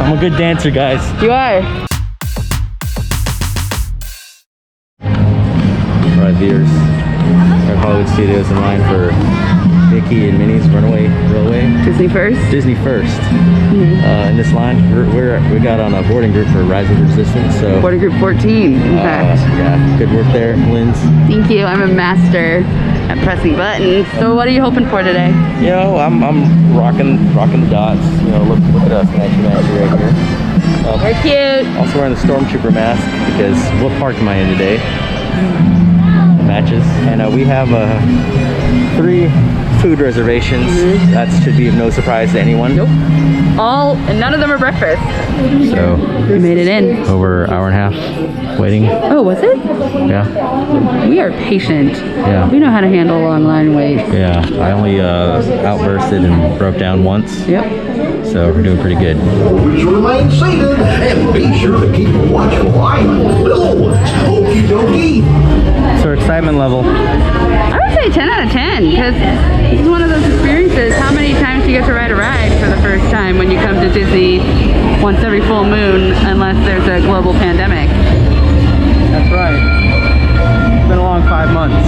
I'm a good dancer, guys. You are. Alright, viewers. Our Hollywood Studios in line for Mickey and Minnie's Runaway Railway. Disney First? Disney First. In this line, we got on a boarding group for Rise of Resistance. So Boarding group 14, in fact. Yeah, good work there, Linz. Thank you. I'm a master at pressing buttons. So what are you hoping for today? You know, I'm rocking the dots. You know, look at us, matchy right here. We're cute. Also wearing the Stormtrooper mask because what park am I in today? Matches. And we have 3 food reservations. That should be of no surprise to anyone. Nope. And none of them are breakfast. So we made it in. Over an hour and a half waiting. Oh, was it? Yeah. We are patient. Yeah. We know how to handle long line waits. Yeah. I only outbursted and broke down once. Yep. So we're doing pretty good. Please remain seated and be sure to keep a watchful eye on the little ones. Okie dokie. So our excitement level. I would say 10 out of 10 because this is one of those experiences. How many times do you get to ride a ride for the first time when you come to Disney once every full moon unless there's a global pandemic? That's right. It's been a long 5 months.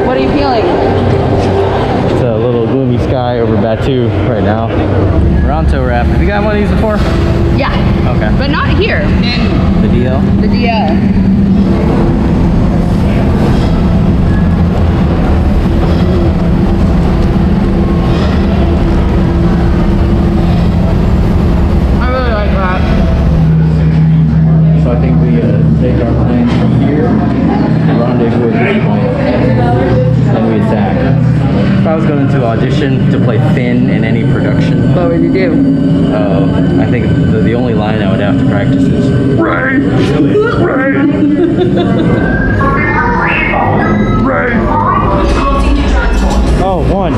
What are you feeling? It's a little gloomy sky over Batu right now. We're on tow raft. Have you got one of these before? Yeah. Okay. But not here. In the DL? The DL. I really like that. So I think we take our plane from here and rendezvous at this point. Then we attack. If I was going to audition to play Finn in any production, What would you do? I think the only line I would have to practice is Ray! Ray! Ray! Oh, 1.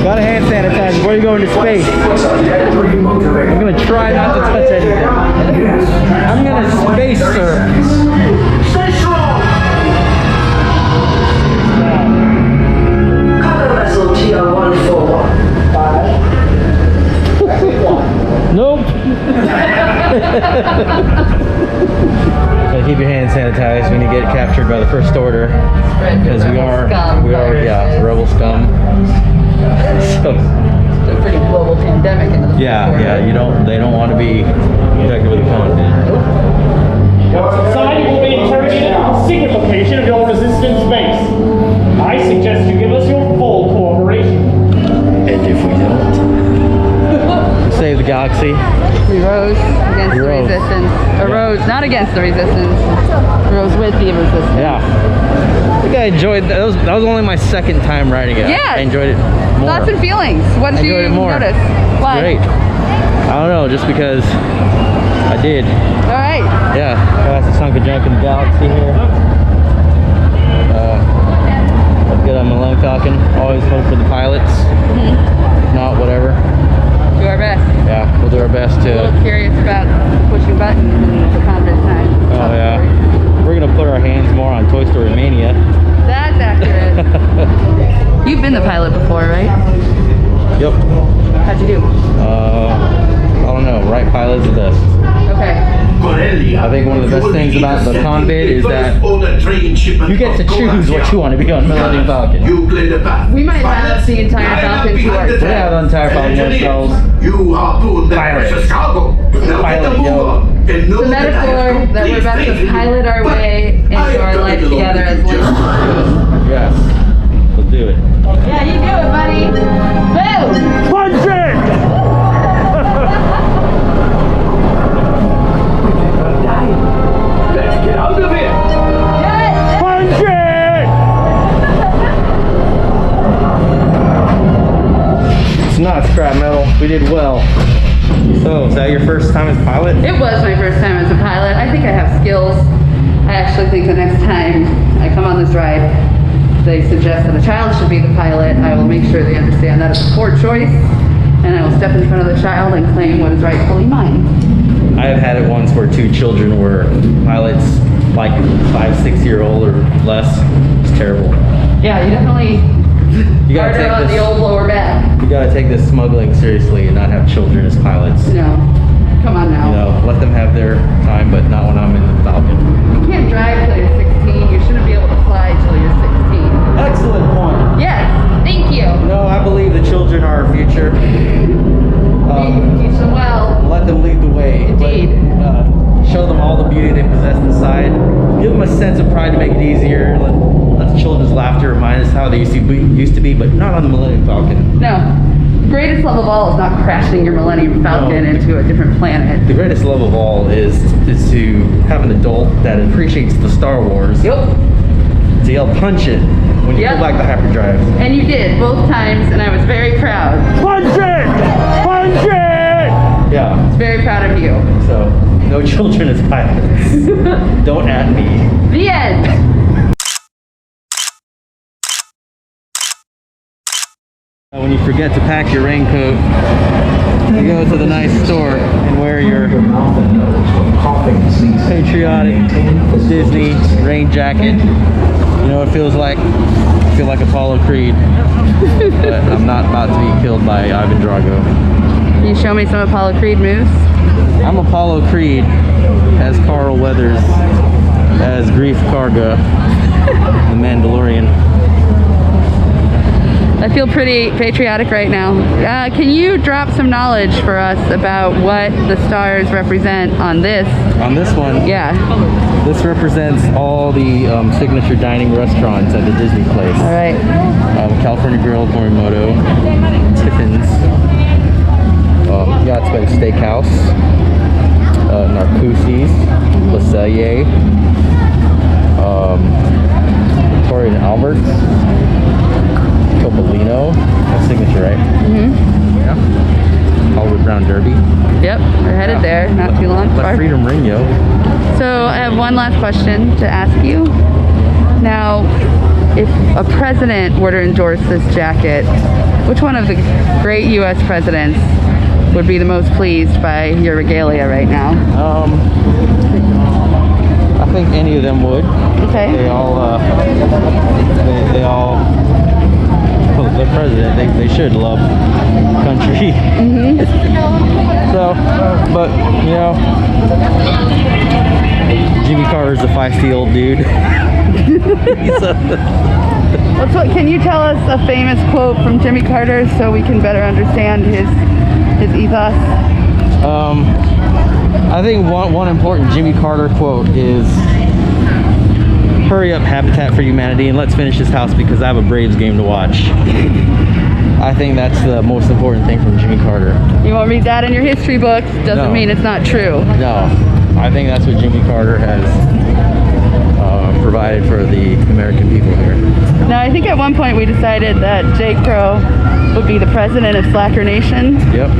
Got a hand sanitizer before you go into space. I'm gonna try not to touch anything. I'm gonna space surf. Stay strong. Color vessel TR141. Nope. So keep your hands sanitized when you get captured by the First Order, because we are rebel scum. So It's a pretty global pandemic in the they don't want to be protected with a cone. Society will be interrogated at the secret location of your resistance base. I suggest you give us your full cooperation. And if we don't, save the galaxy. We rose against the rose. resistance. Or rose, not against the resistance. Rose with the resistance. Yeah. I think I enjoyed that. That was only my 2nd time riding it. Yeah. I enjoyed it more. Thoughts and feelings. What did you enjoyed it more. notice? Why? Great. I don't know, just because I did. All right. Yeah. Fastest hunk of junk in the galaxy here. Let's get on Millennium Falcon. Always hope for the pilots. If not, whatever. Do our best. Yeah, we'll do our best A little to. curious about pushing buttons in the convent time. Oh yeah. We're gonna put our hands more on Toy Story Mania. That's accurate. You've been the pilot before, right? Yep. How'd you do? I don't know. Right pilot's the best. Okay. I think one of the best things about the convid is that you get to choose what you want to be on Millennium Falcon. We might have the entire Falcon to ourselves. We have the entire Falcon ourselves. You harpooned the precious cargo. Now get the move on. The metaphor that we're about to pilot our way into our life together as Linz. Yes. Let's do it. Yeah, you do it, buddy. Boom! Punch it! Let's get out of here. Punch it! It's not scrap metal. We did well. So, is that your first time as a pilot? It was my first time as a pilot. I think I have skills. I actually think the next time I come on this ride, they suggest that a child should be the pilot. I will make sure they understand that it's a poor choice, and I will step in front of the child and claim what is rightfully mine. I have had it it once where 2 children were pilots, like 5-6-year-old or less. It's terrible. Yeah, you definitely You gotta harder on take the this. old lower back. You gotta take this smuggling seriously and not have children as pilots. No, come on now. You know, let them have their time, but not when I'm in the Falcon. You can't drive till you're 16. You shouldn't be able to fly till you're 16. Excellent point. Yes, thank you. No, I believe the children are our future. Teach them well. Let them lead the way. Indeed. Show them all the beauty they possess inside. Give them a sense of pride to make it easier. Let the children's laughter remind us how they used to be, but not on the Millennium Falcon. No. The greatest love of all is not crashing your Millennium Falcon into a different planet. The greatest love of all is to have an adult that appreciates the Star Wars. Yep. To yell punch it when you Yep. pull back the hyperdrive. And you did, both times, and I was very proud. Punch it! Punch it! Yeah. I was very proud of you. So, no children as pilots. Don't at me. The end. When you forget to pack your raincoat, you go to the nice store and wear your patriotic Disney rain jacket. You know what it feels like? I feel like Apollo Creed, but I'm not about to be killed by Ivan Drago. Can you show me some Apollo Creed moves? I'm Apollo Creed as Carl Weathers, as Grief Karga, the Mandalorian. I feel pretty patriotic right now. Can you drop some knowledge for us about what the stars represent on this? On this one, Yeah. this represents all the signature dining restaurants at the Disney place. All right. California Grill, Morimoto, Tiffin's, Yacht Bay Steakhouse, Narcoosse's, Le Cellier, Victoria and Albert's, Topolino, that's signature, right? Mm-hmm. Yeah. Hollywood Brown Derby. Yep, we're headed there, not too long. La Freedom Ring, yo. So I have one last question to ask you. Now, if a president were to endorse this jacket, which one of the great U.S. presidents would be the most pleased by your regalia right now? I think any of them would. Okay. They all, well, the president, they should love country. Mm-hmm. So, but, you know, Jimmy Carter's a feisty old dude. Can you tell us a famous quote from Jimmy Carter so we can better understand his ethos? I think one important Jimmy Carter quote is, "Hurry up, Habitat for Humanity, and let's finish this house because I have a Braves game to watch." I think that's the most important thing from Jimmy Carter. You won't read that in your history books. Doesn't No. mean it's not true. No, I think that's what Jimmy Carter has provided for the American people here. Now, I think at one point we decided that JCrowe would be the president of Slacker Nation. Yep.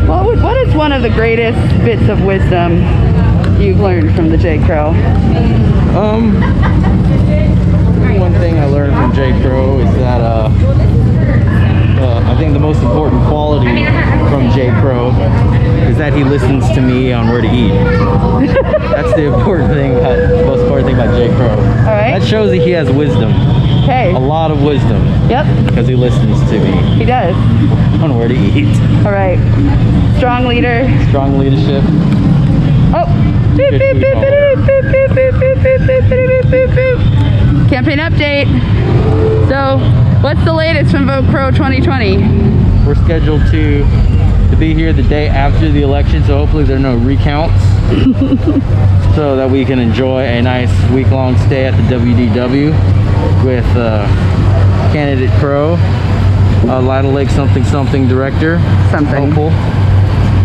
What is one of the greatest bits of wisdom you've learned from the JCrowe? One thing I learned from JCrowe is that I think the most important quality from JCrowe is that he listens to me on where to eat. That's the most important thing about JCrowe. All right. That shows that he has wisdom, Okay. a lot of wisdom, Yep, because he listens to me he does. on where to eat. All right. Strong leader. Strong leadership. Oh. Boop, boop, boop, boop, boop, boop, boop, boop, boop, boop, boop, boop, boop. Campaign update. So, what's the latest from Vote Crow 2020? We're scheduled to be here the day after the election, so hopefully there are no recounts, so that we can enjoy a nice week-long stay at the WDW with candidate Crow, Lytle Lake something director, Something. hopeful,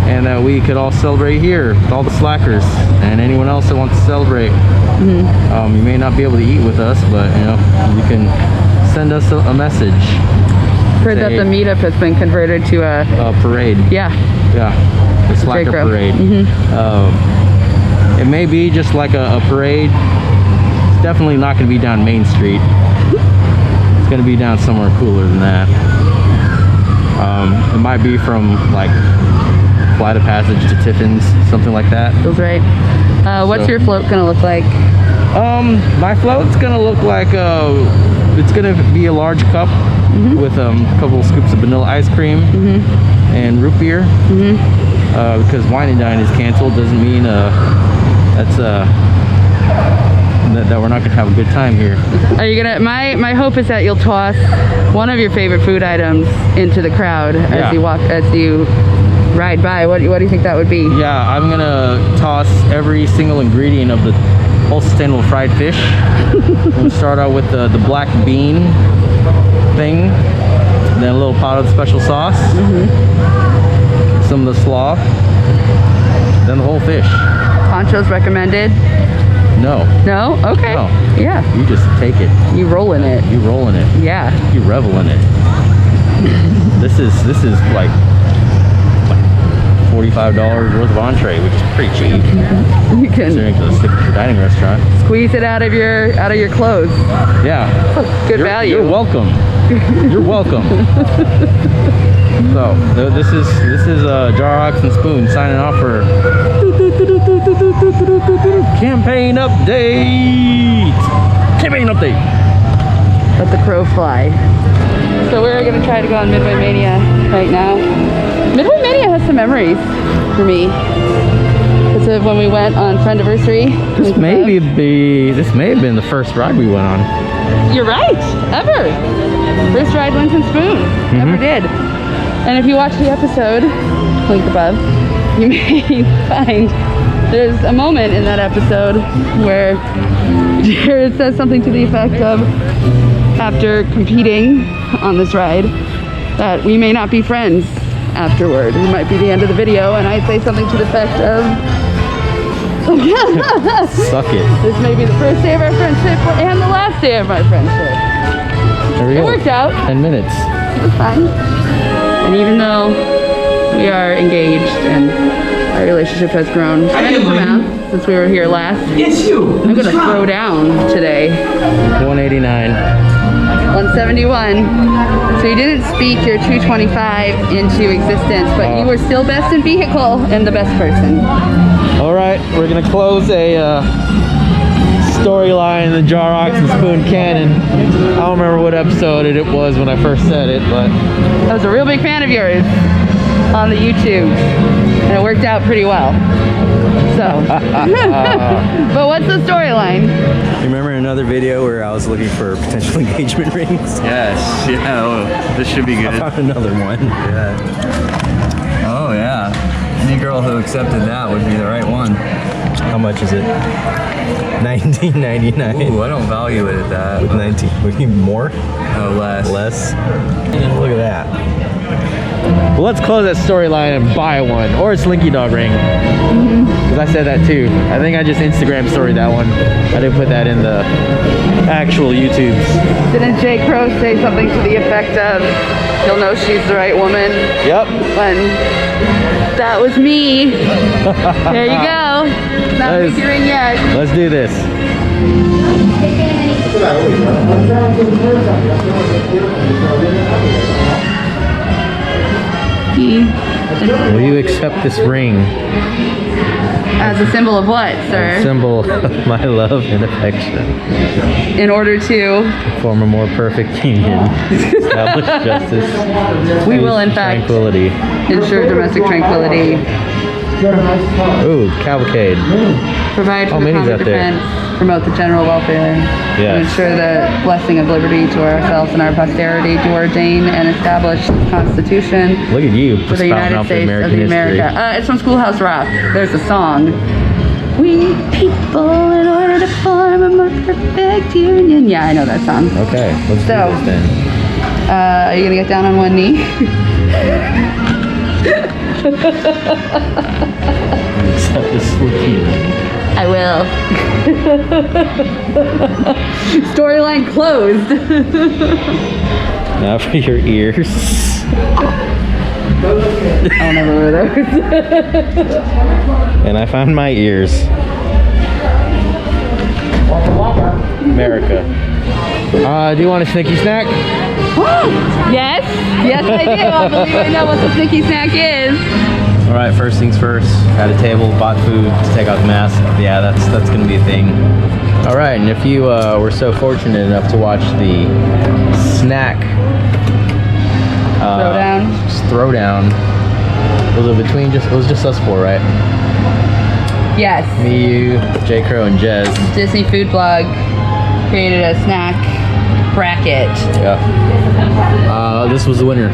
and that we could all celebrate here with all the slackers and anyone else that wants to celebrate. You may not be able to eat with us, but you know, you can send us a message. Heard that the meetup has been converted to a Parade. yeah. The slacker JCrowe. parade. It may be just like a parade. It's definitely not going to be down Main Street. It's going to be down somewhere cooler than that. It might be from like flight of passage to Tiffin's, something like that. Feels right. What's So- your float gonna look like? My float's gonna look like it's gonna be a large cup with a couple of scoops of vanilla ice cream and root beer. Because Wine and Dine is canceled doesn't mean that's that we're not gonna have a good time here. Are you gonna? My hope is that you'll toss one of your favorite food items into the crowd Yeah. as you ride by. What do you think that would be? Yeah, I'm gonna toss every single ingredient of the whole sustainable fried fish. We'll start out with the black bean thing, then a little pot of special sauce, some of the slaw, then the whole fish. Ponchos recommended. No, No? Okay. No. Yeah. you just take it. You roll in it. You roll in it. Yeah. You revel in it. This is like $45 worth of entree, which is pretty cheap You can considering it's a dining restaurant. squeeze it out of your clothes. Yeah. Good value. You're welcome. You're welcome. So this is Jar Ox and Spoon signing off for campaign update. Campaign update. Let the crow fly. So we're gonna try to go on Midway Mania right now. Midway Mania has some memories for me. It's when we went on Friendiversary. This may have been the first ride we went on. You're right. Ever. First ride Linz and Spoon. Ever did. And if you watch the episode, link above, you may find there's a moment in that episode where Jared says something to the effect of, after competing on this ride, that we may not be friends afterward. It might be the end of the video, and I say something to the effect of, Suck it. this may be the first day of our friendship and the last day of my friendship. There we It go. worked out. 10 minutes. It was fine. And even though we are engaged and our relationship has grown many amounts since we were here last, It's you. I'm gonna throw down today. 189. 171. So you didn't speak your 225 into existence, but you were still best in vehicle and the best person. All right, we're gonna close a storyline in the Jar Ox and Spoon canon. I don't remember what episode it was when I first said it, but I was a real big fan of yours on the YouTube, and it worked out pretty well. So, but what's the storyline? you remember another video where I was looking for potential engagement rings? Yes, yeah, oh, this should be I good. found another one. Yeah. Oh, yeah. Any girl who accepted that would be the right one. How much is it? $19.99. Ooh, I don't value it at that. With 19, we need more? Oh, less. Less? Look at that. Well, let's close that storyline and buy one, or a Slinky Dog ring. Because I said that too. I think I just Instagram storied that one. I didn't put that in the actual YouTubes. Didn't JCrowe say something to the effect of, you'll know she's the right woman Yep. when that was me? There you go. Not Nice. figuring yet. Let's do this. Will you accept this ring? As a symbol of what, sir? Symbol of my love and affection. In order to, Form a more perfect union. Establish justice. we peace, will in fact tranquility. ensure domestic tranquility, Ooh, cavalcade. provide for the Minnie's common out there. defense, promote the general welfare, Yes. and ensure the blessing of liberty to ourselves and our posterity, to ordain and establish the Constitution Look at you for the spouting United off the States of American the history. America. It's from Schoolhouse Rock. There's a song. We people in order to form a more perfect union. Yeah, I know that song. Okay, let's So- do this then. Are you gonna get down on one knee? Accept this Slinky ring. I will. Storyline closed. Now for your ears. I'll never wear those. And I found my ears. America. Do you want a snicky snack? Yes, yes I do. I believe I know what the sneaky snack is. All right, first things first. At a table, bought food to take off the mask. Yeah, that's gonna be a thing. All right, and if you were so fortunate enough to watch the snack throwdown, was it between it was just us four, right? Yes. Me, you, JCrowe, and Jez. Disney Food Blog created a snack bracket. Yeah. This was the winner.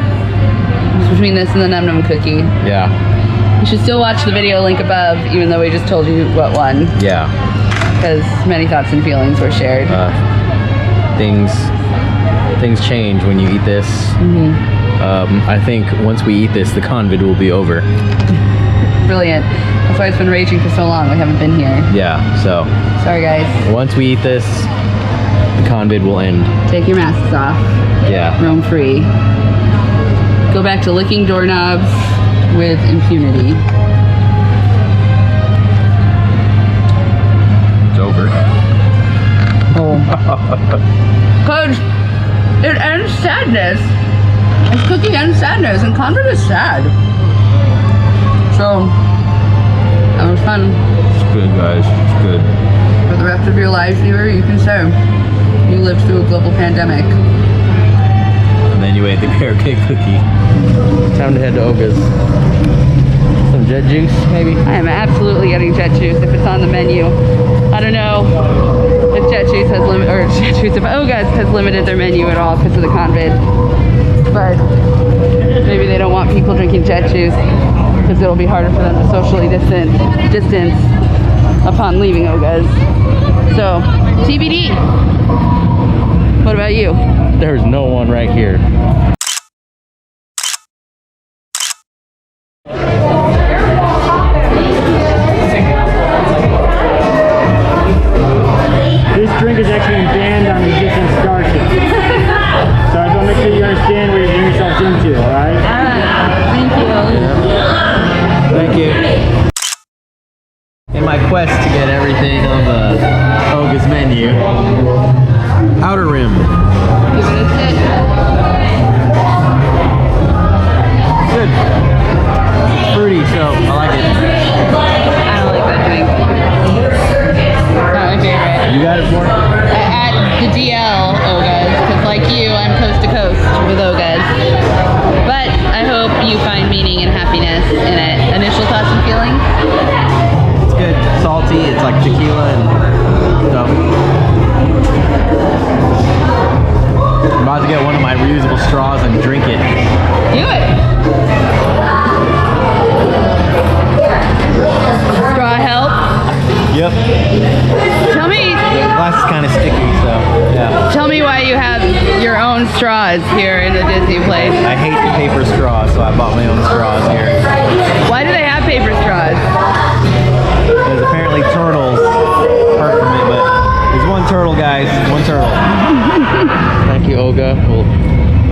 It's between this and the Num Num cookie. Yeah. You should still watch the video link above, even though we just told you what won. Yeah. Because many thoughts and feelings were shared. Things change when you eat this. I think once we eat this, the convid will be over. Brilliant. That's why it's been raging for so long. We haven't been here. Yeah, so. Sorry, guys. Once we eat this, the convid will end. Take your masks off. Yeah. Roam free. Go back to licking doorknobs with impunity. It's over. Oh. Because it ends sadness. It's cookie ends sadness, and convid is sad. So, that was fun. It's good, guys. It's good. For the rest of your life, viewer, you can say you lived through a global pandemic. And then you ate the carrot cake cookie. Time to head to Oga's. Some Jet Juice, maybe? I am absolutely getting Jet Juice if it's on the menu. I don't know if Jet Juice has if Oga's has limited their menu at all because of the convid. But maybe they don't want people drinking Jet Juice because it'll be harder for them to socially distance upon leaving Oga's. So, TBD. What about you? There's no one right here. This drink is actually banned on the Disney Starship. So I just want to make sure you understand what you're getting yourselves into, alright? Thank you. Thank you. In my quest to get everything on the Oga's menu, outer rim. Give it a sit. Good. Fruity, so I like it. I don't like that drink. It's not my favorite. You got it for me? At the DL Oga's, because like you, I'm coast to coast with Oga's. But I hope you find meaning and happiness in it. Initial thoughts and feelings? It's good. Salty. It's like tequila and stuff. I'm about to get one of my reusable straws and drink it. Do it. Straw help. Yep. Tell me. The glass is kind of sticky, so yeah. Tell me why you have your own straws here in the Disney place. I hate the paper straws, so I bought my own straws here. Why do they have paper straws? Because apparently turtles hurt from it, but there's one turtle, guys. One turtle. Thank you, Olga. We'll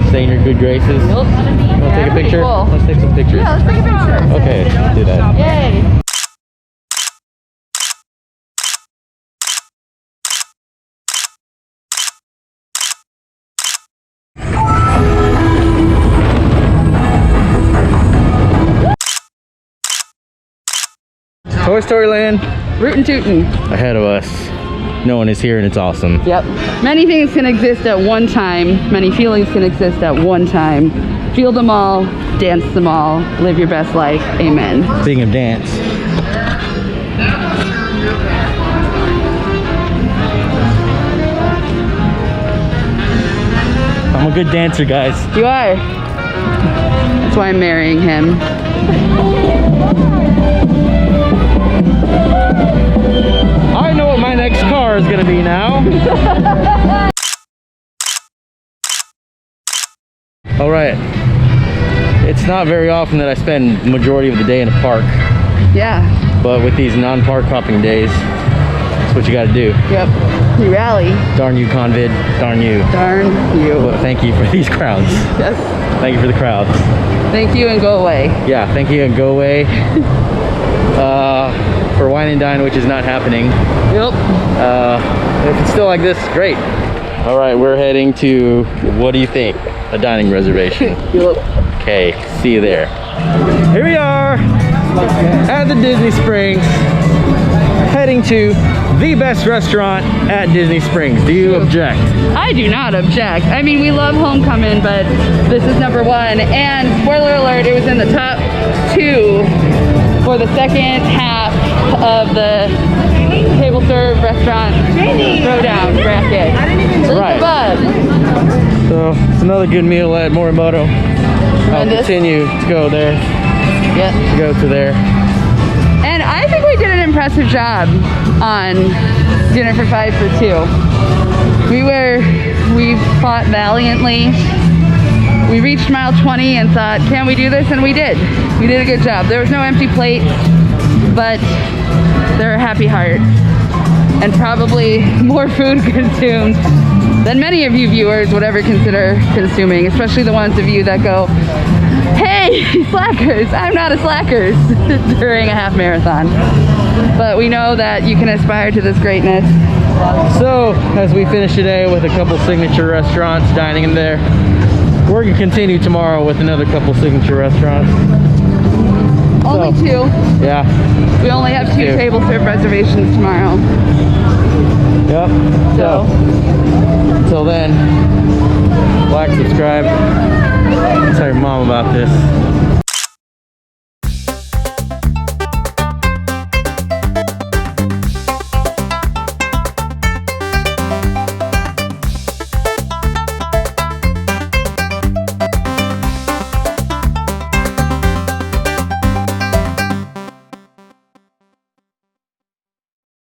stay in your good graces. Nope. Want to take a picture? Cool. Let's take some pictures. Yeah, let's take a picture. Okay, let's do that. Yay. Toy Story Land. Rootin' tootin'. Ahead of us. No one is here and it's awesome. Yep. Many things can exist at one time. Many feelings can exist at one time. Feel them all. Dance them all. Live your best life. Amen. Speaking of dance. I'm a good dancer, guys. You are. That's why I'm marrying him. I know what my next car is gonna be now. All right. It's not very often that I spend the majority of the day in a park, Yeah. but with these non-park hopping days, that's what you gotta do. Yep. You rally. Darn you, convid. Darn you. Darn you. But thank you for these crowds. Yes. Thank you for the crowds. Thank you and go away. Yeah, thank you and go away. For Wine and Dine, which is not happening. Yep. If it's still like this, great. All right, we're heading to, what do you think? A dining reservation. Yep. Okay, see you there. Here we are. at the Disney Springs, heading to the best restaurant at Disney Springs. Do you object? I do not object. I mean, we love Homecoming, but this is number one. And spoiler alert, it was in the top 2 for the second half of the table serve restaurant showdown bracket. Right. Above. So it's another good meal at Morimoto. I'll Tremendous. continue to go there. Yep. Go to there. And I think we did an impressive job on dinner for 5 for 2. We fought valiantly. We reached mile 20 and thought, can we do this? And we did. We did a good job. There was no empty plate, but there were happy hearts and probably more food consumed than many of you viewers would ever consider consuming, especially the ones of you that go, hey, slackers, I'm not a slackers during a half marathon. But we know that you can aspire to this greatness. So, as we finish today with a couple signature restaurants, dining in there, we're going to continue tomorrow with another couple signature restaurants. Only 2. Yeah. We only have 2 2. table serve reservations tomorrow. Yep. So, until then, like, subscribe, tell your mom about this.